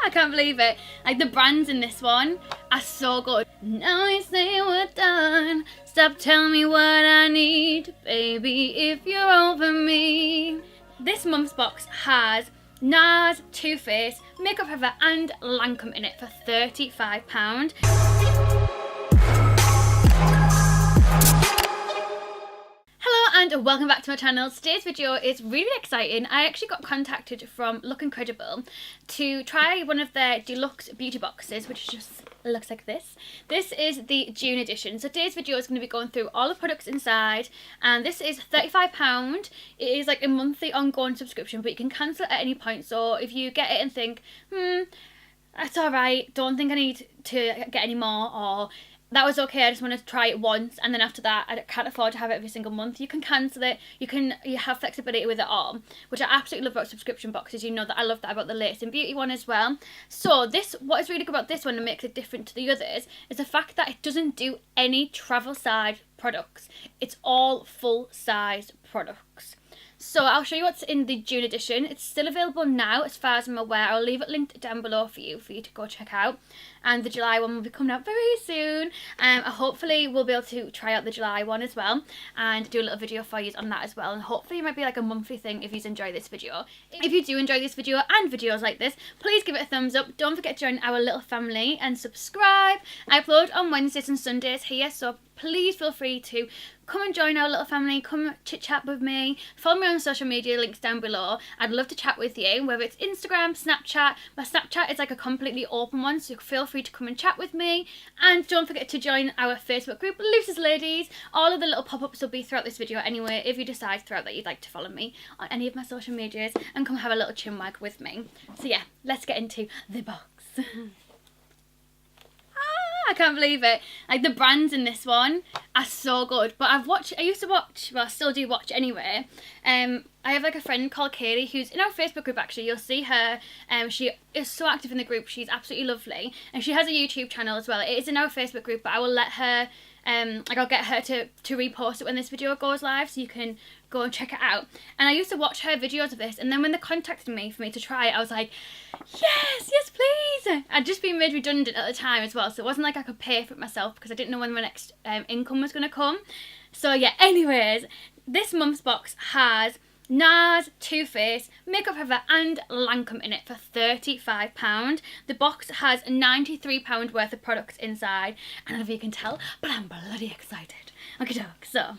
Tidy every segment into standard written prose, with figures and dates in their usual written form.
I can't believe it. Like, the brands in this one are so good. Now you say we're done. Stop telling me what I need, baby, if you're over me. This month's box has Nars, Too Faced, Makeup Forever and Lancome in it for £35. Hello and welcome back to my channel. Today's video is really exciting. I actually got contacted from Look Incredible to try one of their deluxe beauty boxes, which just looks like this. This is the June edition. So today's video is going to be going through all the products inside, and this is £35. It is like a monthly ongoing subscription, but you can cancel at any point. So if you get it and think, that's alright, don't think I need to get any more, or that was okay, I just want to try it once and then after that I can't afford to have it every single month, you can cancel it. You have flexibility with it all, which I absolutely love about subscription boxes. You know that I love that about the latest in beauty one as well. So what is really good about this one and makes it different to the others is the fact that it doesn't do any travel size products. It's all full size products. So I'll show you what's in the June edition. It's still available now as far as I'm aware. I'll leave it linked down below for you to go check out. And the July one will be coming out very soon. Hopefully we'll be able to try out the July one as well and do a little video for you on that as well. And hopefully it might be like a monthly thing if you enjoy this video. If you do enjoy this video and videos like this, please give it a thumbs up. Don't forget to join our little family and subscribe. I upload on Wednesdays and Sundays here, so please feel free to come and join our little family, come chit chat with me, follow me on social media, links down below. I'd love to chat with you, whether it's Instagram, Snapchat. My Snapchat is like a completely open one, so feel free to come and chat with me. And don't forget to join our Facebook group, Loose Ladies. All of the little pop-ups will be throughout this video anyway, if you decide throughout that you'd like to follow me on any of my social medias and come have a little chinwag with me. So yeah, let's get into the box. I can't believe it. Like, the brands in this one are so good. But I used to watch, well I still do watch anyway. I have like a friend called Kaylee who's in our Facebook group actually. You'll see her. She is so active in the group. She's absolutely lovely. And she has a YouTube channel as well. It is in our Facebook group, but I will let her, I'll get her to repost it when this video goes live so you can go and check it out. And I used to watch her videos of this, and then when they contacted me for me to try it, I was like, yes please. I'd just been made redundant at the time as well, so it wasn't like I could pay for it myself because I didn't know when my next income was going to come. So yeah, anyways, this month's box has Nars, Too Faced, Makeup Forever and Lancome in it for £35. The box has £93 worth of products inside, and I don't know if you can tell, but I'm bloody excited. Okay, so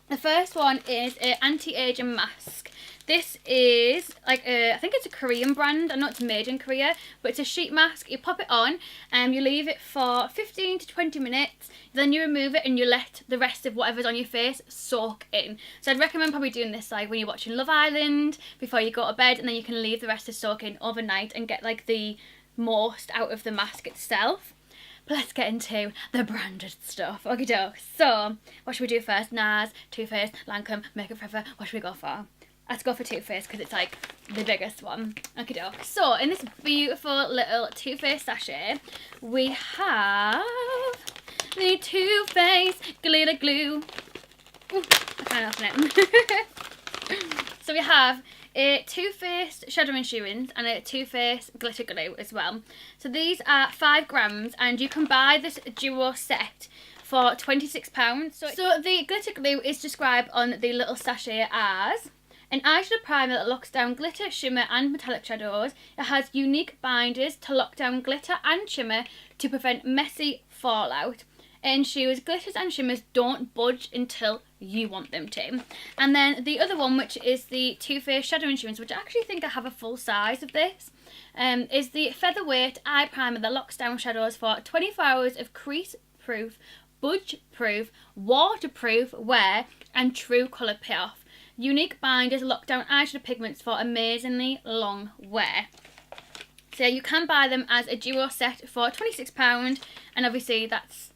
the first one is an anti-aging mask. This is like I think it's a Korean brand. I know it's made in Korea, but it's a sheet mask. You pop it on and you leave it for 15 to 20 minutes. Then you remove it and you let the rest of whatever's on your face soak in. So I'd recommend probably doing this like when you're watching Love Island before you go to bed, and then you can leave the rest to soak in overnight and get like the most out of the mask itself. But let's get into the branded stuff. Okay, doke. So what should we do first? Nars, Too Faced, Lancome, Makeup Forever. What should we go for? Let's go for Too Faced because it's like the biggest one. Okay, doke. So in this beautiful little Too Faced sachet, we have the Too Faced glitter glue. Ooh, I can't open it. So we have a Too Faced Shadow Insurance and a Too Faced glitter glue as well. So these are 5 grams, and you can buy this duo set for £26. So the glitter glue is described on the little sachet as an eyeshadow primer that locks down glitter, shimmer and metallic shadows. It has unique binders to lock down glitter and shimmer to prevent messy fallout. It ensures glitters and shimmers don't budge until you want them to. And then the other one, which is the Too Faced Shadow Insurance, which I actually think I have a full size of this, is the featherweight eye primer that locks down shadows for 24 hours of crease-proof, budge-proof, waterproof wear and true colour payoff. Unique binders lock down eyeshadow pigments for amazingly long wear. So you can buy them as a duo set for £26, and obviously that's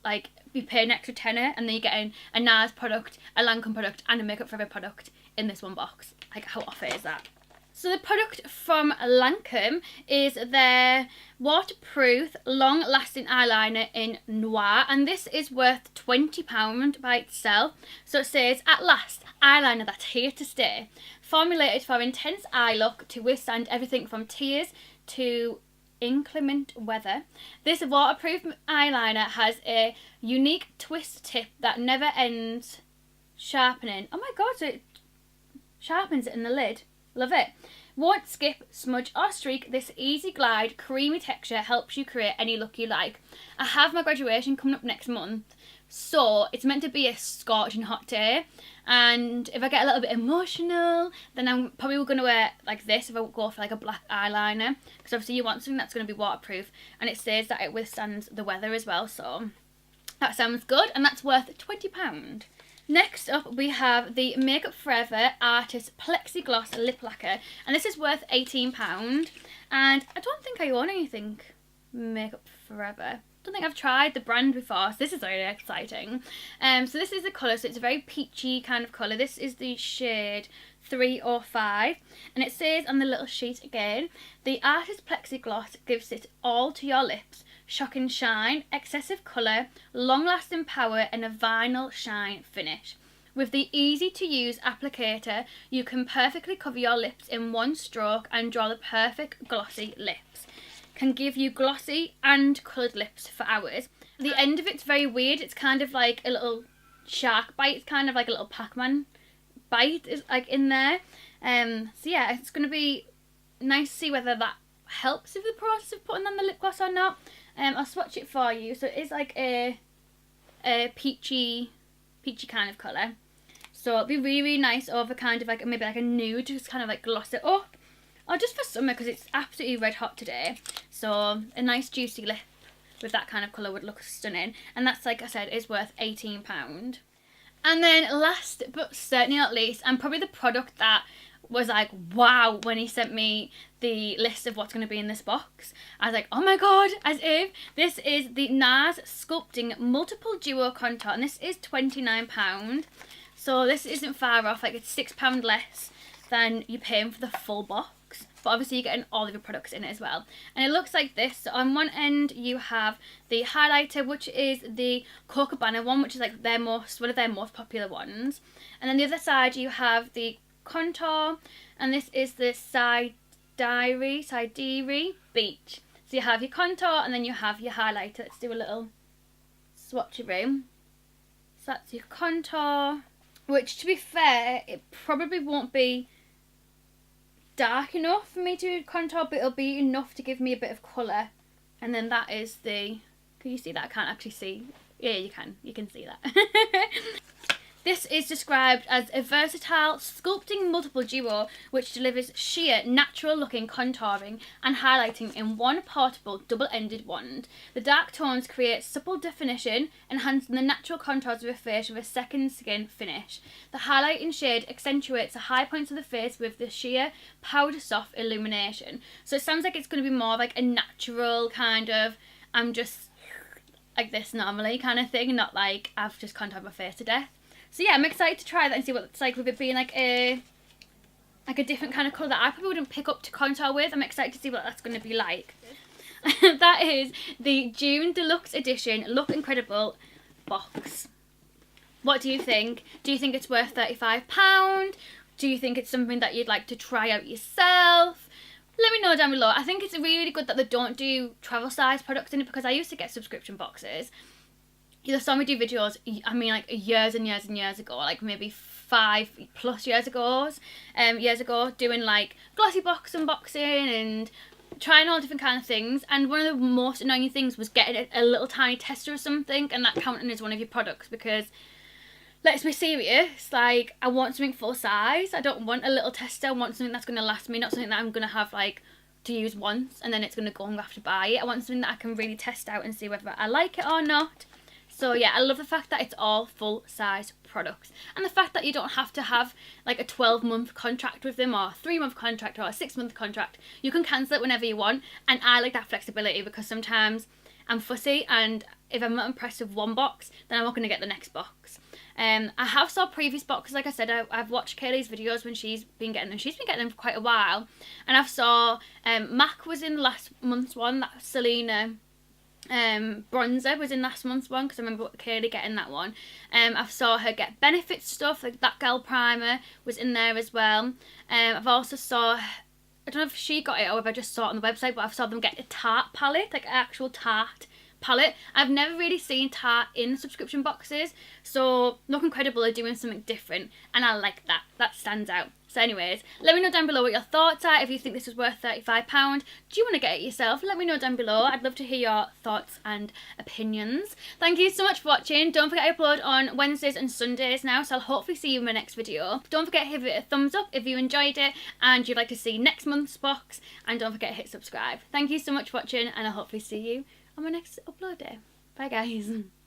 like you pay an extra tenner and then you're getting a Nars product, a Lancome product and a Makeup Forever product in this one box. Like, how off it is that? So the product from Lancome is their waterproof, long-lasting eyeliner in Noir, and this is worth £20 by itself. So it says, at last, eyeliner that's here to stay. Formulated for intense eye look to withstand everything from tears to inclement weather. This waterproof eyeliner has a unique twist tip that never ends sharpening. Oh my god, so it sharpens it in the lid. Love it. Won't skip, smudge or streak. This easy glide, creamy texture helps you create any look you like. I have my graduation coming up next month, so it's meant to be a scorching hot day, and if I get a little bit emotional, then I'm probably going to wear like this if I go for like a black eyeliner, because obviously you want something that's going to be waterproof, and it says that it withstands the weather as well, so that sounds good, and that's worth £20. Next up, we have the Makeup Forever Artist Plexigloss Lip Lacquer, and this is worth £18. And I don't think I own anything Makeup Forever. I don't think I've tried the brand before, so this is really exciting. So this is the colour, so it's a very peachy kind of colour. This is the shade 305, and it says on the little sheet again, the Artist Plexigloss gives it all to your lips. Shocking shine, excessive colour, long-lasting power and a vinyl shine finish. With the easy-to-use applicator, you can perfectly cover your lips in one stroke and draw the perfect glossy lips. Can give you glossy and coloured lips for hours. The end of it's very weird. It's kind of like a little shark bite. It's kind of like a little Pac-Man bite is like in there. So yeah, it's going to be nice to see whether that helps with the process of putting on the lip gloss or not. I'll swatch it for you. So it is like a peachy kind of colour. So it'll be really, really nice over kind of like maybe like a nude, just kind of like gloss it up. Or just for summer, because it's absolutely red hot today. So a nice juicy lip with that kind of colour would look stunning. And that's, like I said, is worth £18. And then last but certainly not least, and probably the product that was like wow when he sent me the list of what's going to be in this box. I was like, oh my god, as if. This is the Nars Sculpting Multiple Duo Contour, and this is £29. So this isn't far off, like it's £6 less than you're paying for the full box. But obviously you're getting all of your products in it as well. And it looks like this. So on one end you have the highlighter, which is the Copacabana one, which is like one of their most popular ones. And then the other side you have the contour, and this is the Side Diary Beach. So you have your contour and then you have your highlighter. Let's do a little swatcheroo. So that's your contour, which to be fair, it probably won't be dark enough for me to contour, but it'll be enough to give me a bit of colour. And then that is the, can you see that? I can't actually see. Yeah, you can see that. This is described as a versatile sculpting multiple duo which delivers sheer natural looking contouring and highlighting in one portable double-ended wand. The dark tones create supple definition, enhancing the natural contours of a face with a second skin finish. The highlighting shade accentuates the high points of the face with the sheer powder soft illumination. So it sounds like it's going to be more like a natural kind of, I'm just like this normally kind of thing, not like I've just contoured my face to death. So yeah, I'm excited to try that and see what it's like with it being like a different kind of colour that I probably wouldn't pick up to contour with. I'm excited to see what that's going to be like. That is the June Deluxe Edition Look Incredible box. What do you think? Do you think it's worth £35? Do you think it's something that you'd like to try out yourself? Let me know down below. I think it's really good that they don't do travel size products in it, because I used to get subscription boxes. You saw me do videos, I mean like years and years and years ago, like maybe 5+ years ago, doing like glossy box unboxing and trying all different kind of things. And one of the most annoying things was getting a little tiny tester or something, and that counting as one of your products, because let's be serious, like I want something full size. I don't want a little tester. I want something that's going to last me, not something that I'm going to have like to use once and then it's going to go and I have to buy it. I want something that I can really test out and see whether I like it or not. So yeah, I love the fact that it's all full size products, and the fact that you don't have to have like a 12-month contract with them or a 3-month contract or a 6-month contract. You can cancel it whenever you want, and I like that flexibility, because sometimes I'm fussy, and if I'm not impressed with one box, then I'm not going to get the next box. I have saw previous boxes, like I said, I've watched Kaylee's videos when she's been getting them. She's been getting them for quite a while. And I've saw, MAC was in last month's one, that Selena bronzer was in last month's one, because I remember Kaylee getting that one. I saw her get Benefit stuff, like that girl primer was in there as well. I've also saw, I don't know if she got it or if I just saw it on the website, but I've saw them get a Tarte palette, like an actual Tarte palette. I've never really seen Tarte in subscription boxes, so Look Incredible are doing something different, and I like that. That stands out. So anyways, let me know down below what your thoughts are. If you think this is worth £35, do you want to get it yourself? Let me know down below. I'd love to hear your thoughts and opinions. Thank you so much for watching. Don't forget I upload on Wednesdays and Sundays now, so I'll hopefully see you in my next video. Don't forget to give it a thumbs up if you enjoyed it and you'd like to see next month's box, and don't forget to hit subscribe. Thank you so much for watching, and I'll hopefully see you on my next upload day. Bye guys.